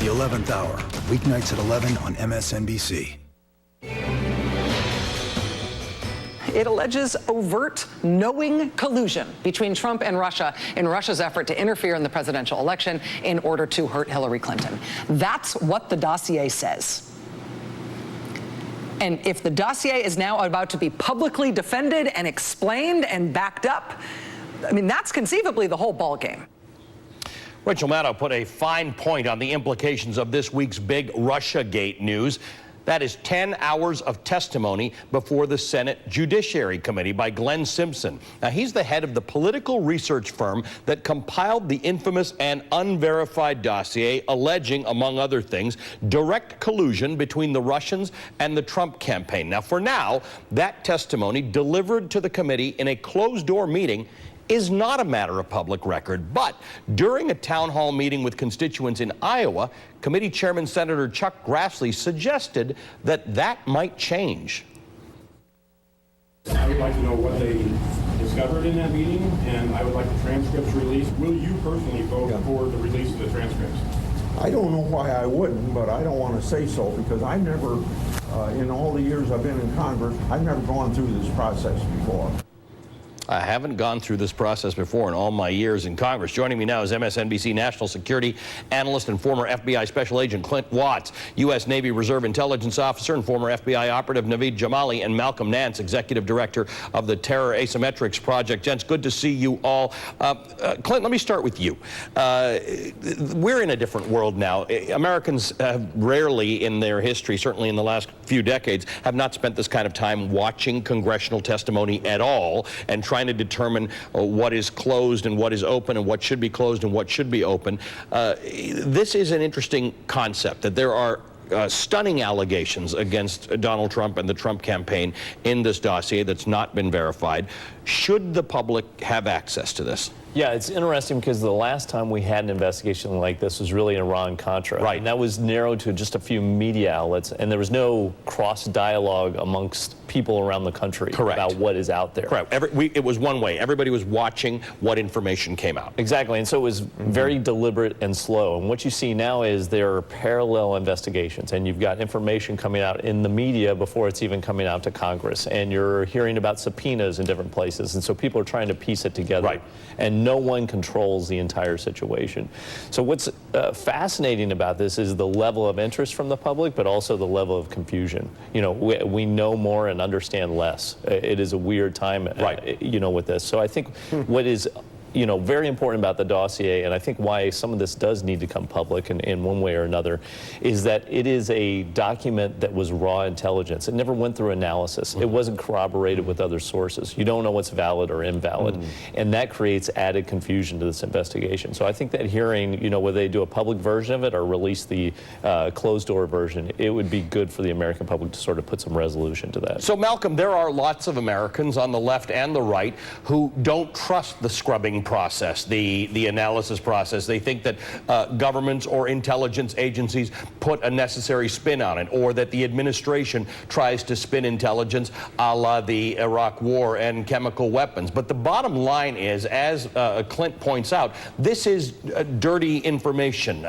The 11th Hour, weeknights at 11 on MSNBC. It alleges overt, knowing collusion between Trump and Russia in Russia's effort to interfere in the presidential election in order to hurt Hillary Clinton. That's what the dossier says. And if the dossier is now about to be publicly defended and explained and backed up, I mean, that's conceivably the whole ballgame. Rachel Maddow put a fine point on the implications of this week's big Russiagate news. That is 10 hours of testimony before the Senate Judiciary Committee by Glenn Simpson. Now, he's the head of the political research firm that compiled the infamous and unverified dossier alleging, among other things, direct collusion between the Russians and the Trump campaign. Now, for now, that testimony delivered to the committee in a closed-door meeting is not a matter of public record. But during a town hall meeting with constituents in Iowa, committee chairman Senator Chuck Grassley suggested that that might change. I would like to know what they discovered in that meeting, and I would like the transcripts released. Will you personally vote for the release of the transcripts? I don't know why I wouldn't, but I don't want to say so because I've never, in all the years I've been in Congress, I've never gone through this process before. I haven't gone through this process before in all my years in Congress. Joining me now is MSNBC national security analyst and former FBI Special Agent Clint Watts, U.S. Navy Reserve Intelligence Officer and former FBI operative Naveed Jamali, and Malcolm Nance, Executive Director of the Terror Asymmetrics Project. Gents, good to see you all. Clint, let me start with you. We're in a different world now. Americans have rarely in their history, certainly in the last few decades, have not spent this kind of time watching congressional testimony at all and trying to determine what is closed and what is open and what should be closed and what should be open. This is an interesting concept, that there are stunning allegations against Donald Trump and the Trump campaign in this dossier that's not been verified. Should the public have access to this? Yeah, it's interesting because the last time we had an investigation like this was really in Iran-Contra. Right. And that was narrowed to just a few media outlets, and there was no cross-dialogue amongst people around the country about what is out there. Correct. It was one way. Everybody was watching what information came out. Exactly, and so it was very deliberate and slow. And what you see now is there are parallel investigations, and you've got information coming out in the media before it's even coming out to Congress, and you're hearing about subpoenas in different places, and so people are trying to piece it together. Right. And no one controls the entire situation. So what's fascinating about this is the level of interest from the public, but also the level of confusion. You know, we know more and understand less. It is a weird time, you know, with this. So I think what is very important about the dossier, and I think why some of this does need to come public in one way or another, is that it is a document that was raw intelligence. It never went through analysis. It wasn't corroborated with other sources. You don't know what's valid or invalid, and that creates added confusion to this investigation. So I think that hearing, whether they do a public version of it or release the closed-door version, it would be good for the American public to sort of put some resolution to that. So, Malcolm, there are lots of Americans on the left and the right who don't trust the scrubbing process, the analysis process. They think that governments or intelligence agencies put a necessary spin on it, or that the administration tries to spin intelligence a la the Iraq War and chemical weapons. But the bottom line is, as Clint points out, this is dirty information,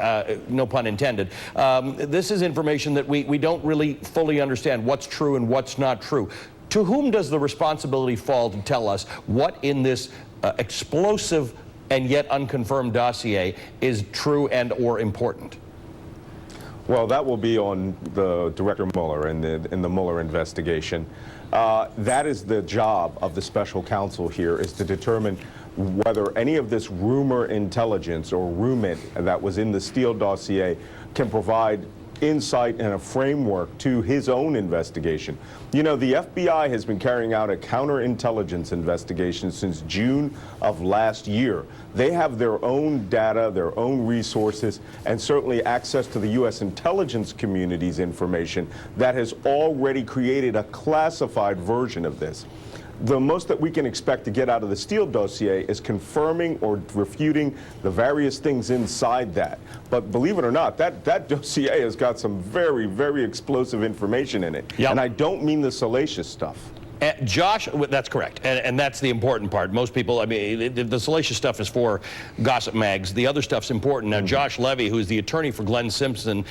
no pun intended. This is information that we don't really fully understand what's true and what's not true. To whom does the responsibility fall to tell us what in this explosive and yet unconfirmed dossier is true and or important? Well, that will be on the Director Mueller in the Mueller investigation. That is the job of the special counsel here, is to determine whether any of this rumor intelligence or rumit that was in the Steele dossier can provide insight and a framework to his own investigation. The FBI has been carrying out a counterintelligence investigation since June of last year. They have their own data, their own resources, and certainly access to the U.S. intelligence community's information that has already created a classified version of this. The most that we can expect to get out of the Steele dossier is confirming or refuting the various things inside that. But believe it or not, that dossier has got some very, very explosive information in it. Yep. And I don't mean the salacious stuff. Josh, that's correct, and that's the important part. Most people, I mean, the salacious stuff is for gossip mags. The other stuff's important. Now, Josh Levy, who's the attorney for Glenn Simpson,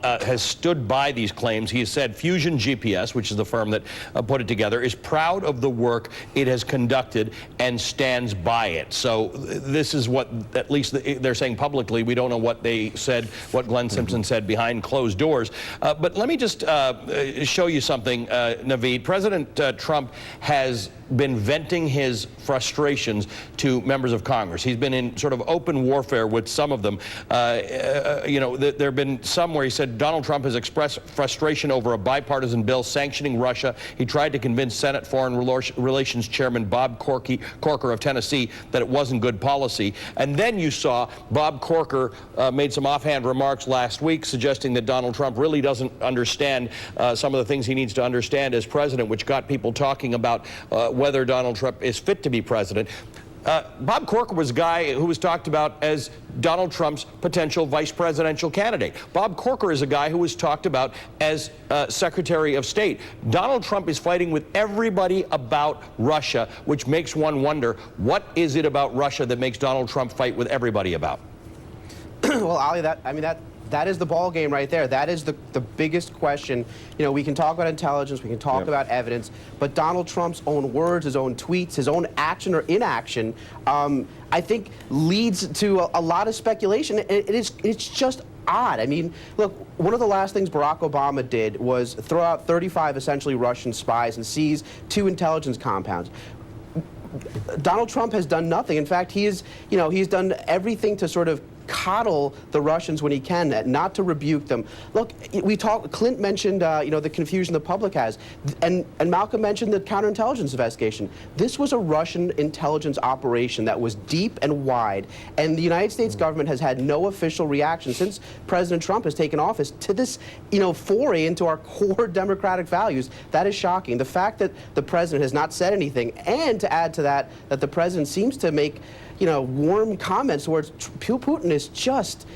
has stood by these claims. He has said Fusion GPS, which is the firm that put it together, is proud of the work it has conducted and stands by it. So this is what, at least they're saying publicly. We don't know what they said, what Glenn Simpson said behind closed doors. But let me just show you something, Naveed. President Trump has been venting his frustrations to members of Congress. He's been in sort of open warfare with some of them. You know, there have been some where he said Donald Trump has expressed frustration over a bipartisan bill sanctioning Russia. He tried to convince Senate Foreign Relations Chairman Bob Corker of Tennessee that it wasn't good policy. And then you saw Bob Corker made some offhand remarks last week suggesting that Donald Trump really doesn't understand some of the things he needs to understand as president, which got people talking about whether Donald Trump is fit to be president. Bob Corker was a guy who was talked about as Donald Trump's potential vice presidential candidate. Bob Corker is a guy who was talked about as Secretary of State. Donald Trump is fighting with everybody about Russia, which makes one wonder, what is it about Russia that makes Donald Trump fight with everybody about? Well, Ali, that is the ball game right there. That is the biggest question. You know, we can talk about intelligence, we can talk about evidence, but Donald Trump's own words, his own tweets, his own action or inaction, I think leads to a lot of speculation. It's just odd. I mean, look, one of the last things Barack Obama did was throw out 35 essentially Russian spies and seize 2 intelligence compounds. Donald Trump has done nothing. In fact, he's done everything to sort of coddle the Russians when he can, not to rebuke them. Look, Clint mentioned, the confusion the public has, and Malcolm mentioned the counterintelligence investigation. This was a Russian intelligence operation that was deep and wide, and the United States government has had no official reaction since President Trump has taken office to this, foray into our core democratic values. That is shocking. The fact that the president has not said anything, and to add to that, that the president seems to make warm comments towards Putin is just,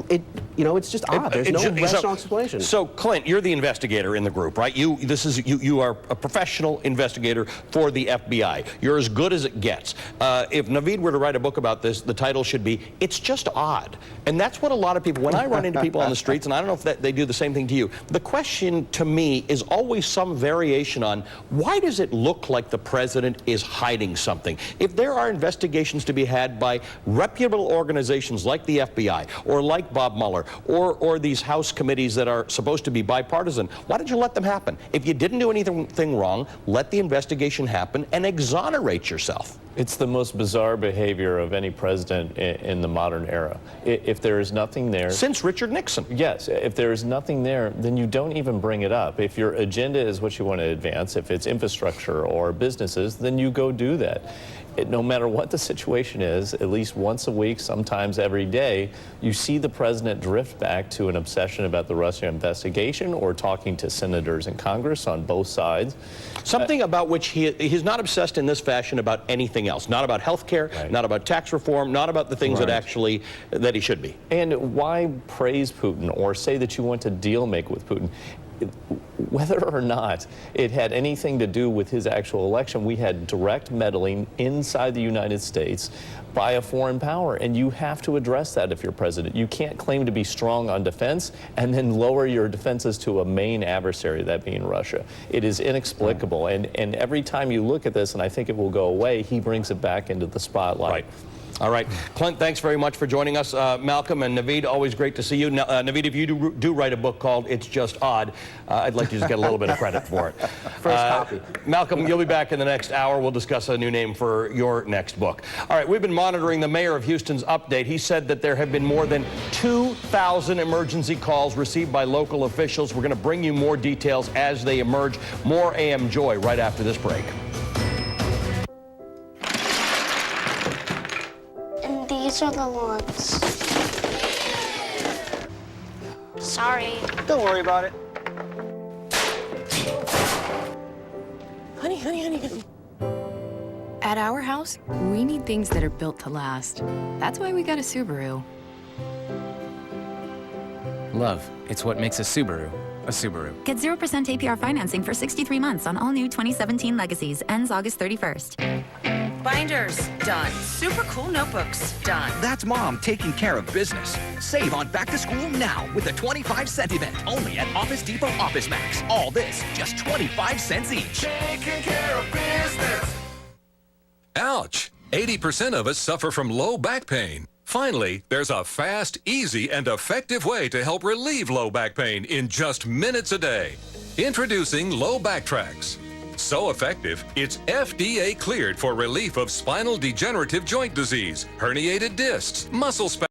it's just odd. There's no rational explanation. So, Clint, you're the investigator in the group, right? You are a professional investigator for the FBI. You're as good as it gets. If Naveed were to write a book about this, the title should be, It's Just Odd. And that's what a lot of people, when I run into people on the streets, and I don't know if they do the same thing to you, the question to me is always some variation on, why does it look like the president is hiding something? If there are investigations to be had by reputable organizations like the FBI, or like Bob Mueller, or these House committees that are supposed to be bipartisan, why did you let them happen? If you didn't do anything wrong, let the investigation happen and exonerate yourself. It's the most bizarre behavior of any president in the modern era. If there is nothing there... Since Richard Nixon. Yes. If there is nothing there, then you don't even bring it up. If your agenda is what you want to advance, if it's infrastructure or businesses, then you go do that. No matter what the situation is, at least once a week, sometimes every day, you see the president drift back to an obsession about the Russia investigation or talking to senators in Congress on both sides. Something about which he's not obsessed in this fashion about anything else. Not about health care, not about tax reform, not about the things that he should be. And why praise Putin or say that you want to deal make with Putin? Whether or not it had anything to do with his actual election, we had direct meddling inside the United States by a foreign power, and you have to address that if you're president. You can't claim to be strong on defense and then lower your defenses to a main adversary, that being Russia. It is inexplicable, and every time you look at this, and I think it will go away, he brings it back into the spotlight. Right. All right. Clint, thanks very much for joining us. Malcolm and Naveed, always great to see you. Naveed, if you do write a book called It's Just Odd, I'd like you to just get a little bit of credit for it. First copy. Malcolm, you'll be back in the next hour. We'll discuss a new name for your next book. All right, we've been monitoring the mayor of Houston's update. He said that there have been more than 2,000 emergency calls received by local officials. We're going to bring you more details as they emerge. More AM Joy right after this break. These are the ones. Sorry. Don't worry about it. Honey. At our house, we need things that are built to last. That's why we got a Subaru. Love, it's what makes a Subaru. A Subaru. Get 0% APR financing for 63 months on all new 2017 Legacies. Ends August 31st. Binders, done. Super cool notebooks, done. That's Mom taking care of business. Save on back to school now with the 25-cent event only at Office Depot Office Max. All this, just 25 cents each. Taking care of business. Ouch! 80% of us suffer from low back pain. Finally, there's a fast, easy, and effective way to help relieve low back pain in just minutes a day. Introducing Low Back Tracks. So effective, it's FDA cleared for relief of spinal degenerative joint disease, herniated discs, muscle spasms,